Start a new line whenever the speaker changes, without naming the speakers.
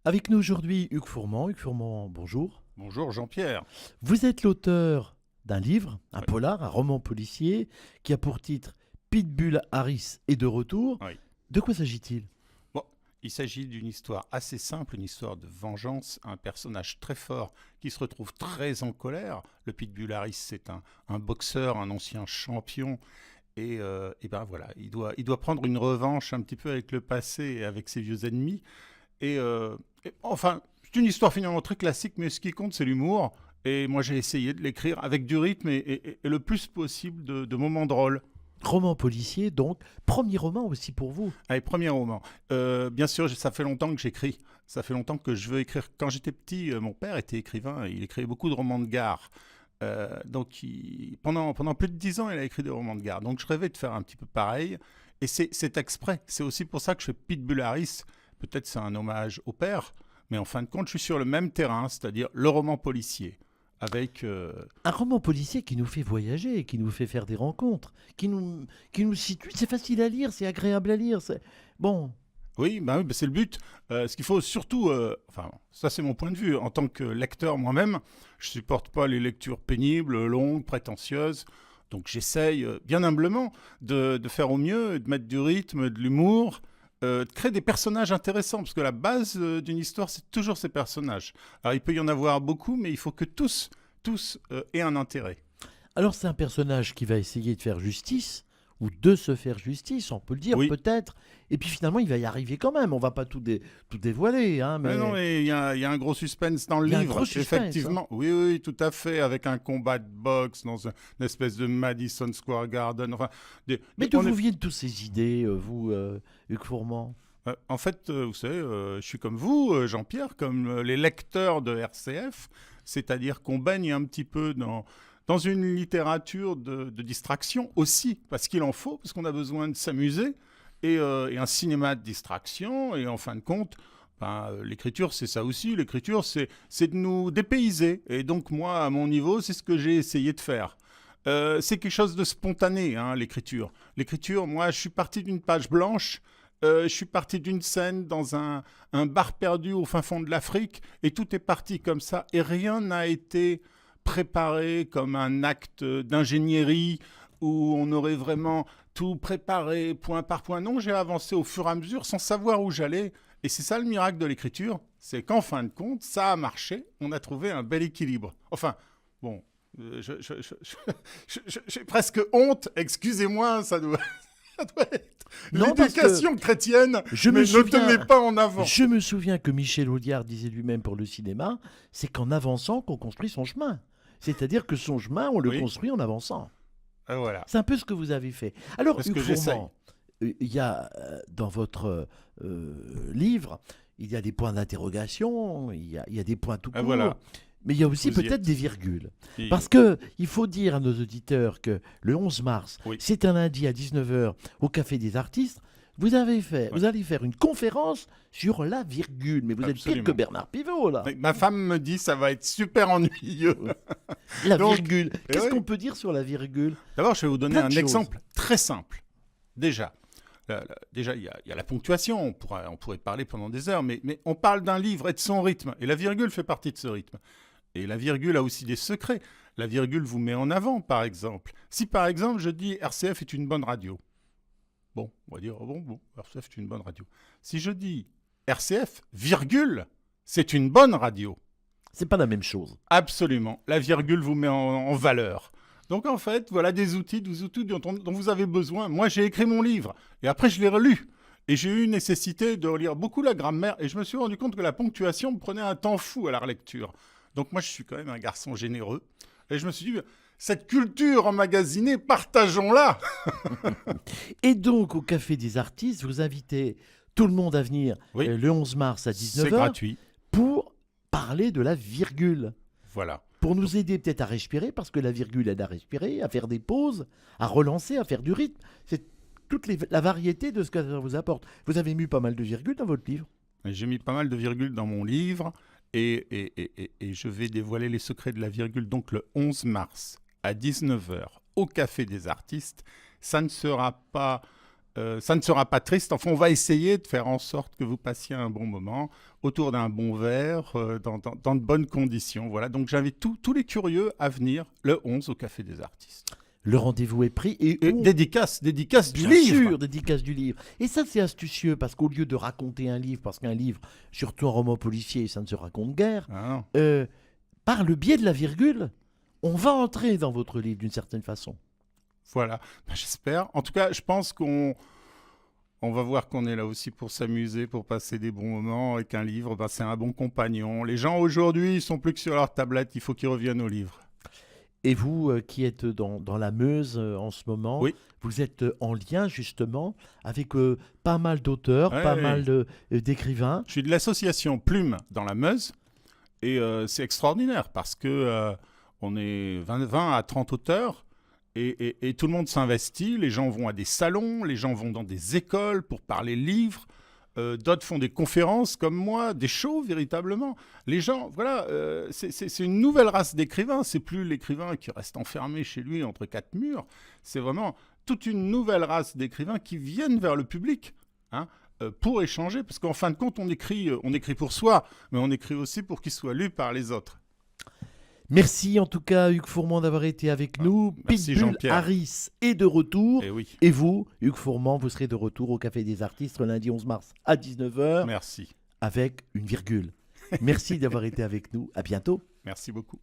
Avec nous aujourd'hui, Hugues Fourmand. Hugues Fourmand, bonjour.
Bonjour Jean-Pierre.
Vous êtes l'auteur d'un livre, un
Oui,
polar, un roman policier, qui a pour titre Pitbull Harris est de retour.
oui.
De quoi s'agit-il?
Bon, il s'agit d'une histoire assez simple, une histoire de vengeance, un personnage très fort qui se retrouve très en colère. Le Pitbull Harris, c'est un boxeur, un ancien champion. Et ben voilà, il doit prendre une revanche un petit peu avec le passé et avec ses vieux ennemis. Enfin, c'est une histoire finalement très classique, mais ce qui compte, c'est l'humour. Et moi, j'ai essayé de l'écrire avec du rythme et le plus possible de moments drôles.
Roman policier, donc. Premier roman aussi pour vous.
Allez, premier roman. Bien sûr, ça fait longtemps que j'écris. Ça fait longtemps que je veux écrire. Quand j'étais petit, mon père était écrivain. Il écrivait beaucoup de romans de gare. Donc, pendant plus de 10 ans, il a écrit des romans de gare. Donc, je rêvais de faire un petit peu pareil. Et c'est exprès. C'est aussi pour ça que je fais Pitbull Harris. Peut-être c'est un hommage au père. Mais en fin de compte, je suis sur le même terrain, c'est-à-dire le roman policier. Avec
Un roman policier qui nous fait voyager, qui nous fait faire des rencontres, qui nous situe. C'est facile à lire, c'est agréable à lire. Bon,
Oui, bah oui, bah c'est le but. Ce qu'il faut surtout, enfin, ça c'est mon point de vue, en tant que lecteur moi-même, je supporte pas les lectures pénibles, longues, prétentieuses. Donc j'essaye, bien humblement, de faire au mieux, de mettre du rythme, de l'humour, de créer des personnages intéressants, parce que la base d'une histoire, c'est toujours ces personnages. Alors il peut y en avoir beaucoup, mais il faut que tous aient un intérêt.
alors c'est un personnage qui va essayer de faire justice, ou de se faire justice, on peut le dire
Oui.
peut-être, et puis finalement il va y arriver quand même, on va pas tout dévoiler, hein,
Mais non,
mais
mais il y a un gros suspense dans le
il y a un
livre,
gros suspense, hein.
effectivement. Oui, oui, tout à fait, avec un combat de boxe dans une espèce de Madison Square Garden. Enfin,
Mais d'où
on
vous
est,
viennent toutes ces idées, vous, Hugues Fourmand?
en fait, vous savez, je suis comme vous, Jean-Pierre, comme les lecteurs de RCF, c'est-à-dire qu'on baigne un petit peu dans une littérature de distraction aussi, parce qu'il en faut, parce qu'on a besoin de s'amuser, et un cinéma de distraction, et en fin de compte, ben, l'écriture, c'est ça aussi. L'écriture, c'est de nous dépayser. Et donc, moi, à mon niveau, c'est ce que j'ai essayé de faire. C'est quelque chose de spontané, hein, l'écriture. L'écriture, moi, je suis parti d'une page blanche. Je suis parti d'une scène dans un bar perdu au fin fond de l'Afrique, et tout est parti comme ça, et rien n'a été préparé comme un acte d'ingénierie où on aurait vraiment tout préparé point par point. Non, j'ai avancé au fur et à mesure sans savoir où j'allais, et c'est ça le miracle de l'écriture, c'est qu'en fin de compte, ça a marché, on a trouvé un bel équilibre. Enfin, bon, j'ai presque honte, excusez-moi, ça doit être
Non, parce que
l'éducation chrétienne,
je me
mais ne te mets
souviens,
pas en avant.
je me souviens que Michel Audiard disait lui-même pour le cinéma, c'est qu'en avançant qu'on construit son chemin. C'est-à-dire que son chemin, on le
Oui,
construit en avançant.
voilà,
C'est un peu ce que vous avez fait. Alors,
c'est ce
Hugues
que j'essaye.
Fourmand, il y a dans votre livre, il y a des points d'interrogation, il y a des points tout court,
Voilà,
mais il y a aussi
vous y
peut-être
êtes.
des virgules.
Et-
Parce que il faut dire à nos auditeurs que le 11 mars,
Oui,
c'est un lundi à 19h au Café des Artistes.
ouais,
Vous allez faire une conférence sur la virgule, mais vous êtes pire que
absolument.
Bernard Pivot là.
Mais ma femme me dit ça va être super ennuyeux.
La
Donc,
virgule.
eh
Qu'est-ce
oui.
qu'on peut dire sur la virgule?
D'abord, je vais vous donner
Plein de
un
choses.
exemple très simple. Déjà, déjà il y a la ponctuation, on pourrait parler pendant des heures, mais on parle d'un livre et de son rythme, et la virgule fait partie de ce rythme. Et la virgule a aussi des secrets. La virgule vous met en avant, par exemple. Si, par exemple, je dis RCF est une bonne radio, bon, on va dire, oh bon, RCF est une bonne radio. Si je dis RCF, virgule, c'est une bonne radio,
C'est pas la même chose.
absolument, la virgule vous met en valeur. Donc en fait, voilà des outils dont vous avez besoin. Moi, j'ai écrit mon livre, et après, je l'ai relu. Et j'ai eu nécessité de relire beaucoup la grammaire, et je me suis rendu compte que la ponctuation me prenait un temps fou à la relecture. Donc moi, je suis quand même un garçon généreux, et je me suis dit, cette culture emmagasinée, partageons-la.
Et donc, au Café des Artistes, vous invitez tout le monde à venir
Oui,
le 11 mars à
c'est
19h
gratuit.
pour parler de la virgule.
Voilà.
Pour nous aider peut-être à respirer, parce que la virgule aide à respirer, à faire des pauses, à relancer, à faire du rythme. C'est la variété de ce que ça vous apporte. Vous avez mis pas mal de virgules dans votre livre.
J'ai mis pas mal de virgules dans mon livre et je vais dévoiler les secrets de la virgule donc le 11 mars à 19h au Café des Artistes. Ça ne sera pas Ça ne sera pas triste. Enfin, on va essayer de faire en sorte que vous passiez un bon moment autour d'un bon verre, dans de bonnes conditions. Voilà. Donc, j'invite tous les curieux à venir le 11 au Café des Artistes.
Le rendez-vous est pris et
Dédicace du
bien
livre.
sûr, dédicace du livre. Et ça, c'est astucieux parce qu'au lieu de raconter un livre, parce qu'un livre, surtout un roman policier, ça ne se raconte guère,
Ah non.
par le biais de la virgule, on va entrer dans votre livre d'une certaine façon.
Voilà. Ben, j'espère. En tout cas, je pense qu'on va voir qu'on est là aussi pour s'amuser, pour passer des bons moments, et qu'un livre, ben, c'est un bon compagnon. Les gens aujourd'hui, ils sont plus que sur leur tablette. Il faut qu'ils reviennent au livre.
Et vous, qui êtes dans la Meuse en ce moment,
Oui.
vous êtes en lien justement avec pas mal d'auteurs,
Ouais,
pas
ouais.
mal d'écrivains.
Je suis de l'association Plume dans la Meuse. Et c'est extraordinaire parce que on est 20 à 30 auteurs et tout le monde s'investit. Les gens vont à des salons, les gens vont dans des écoles pour parler livres. D'autres font des conférences comme moi, des shows véritablement. Les gens, voilà, c'est une nouvelle race d'écrivains. C'est plus l'écrivain qui reste enfermé chez lui entre quatre murs. C'est vraiment toute une nouvelle race d'écrivains qui viennent vers le public. Hein, pour échanger, parce qu'en fin de compte, on écrit pour soi, mais on écrit aussi pour qu'il soit lu par les autres.
Merci en tout cas, Hugues Fourmand, d'avoir été avec nous.
Merci,
Pitbull
Jean-Pierre.
Harris est de retour.
Et oui,
Et vous, Hugues Fourmand, vous serez de retour au Café des Artistes le lundi 11 mars à 19h
merci.
avec une virgule. Merci d'avoir été avec nous. À bientôt.
Merci beaucoup.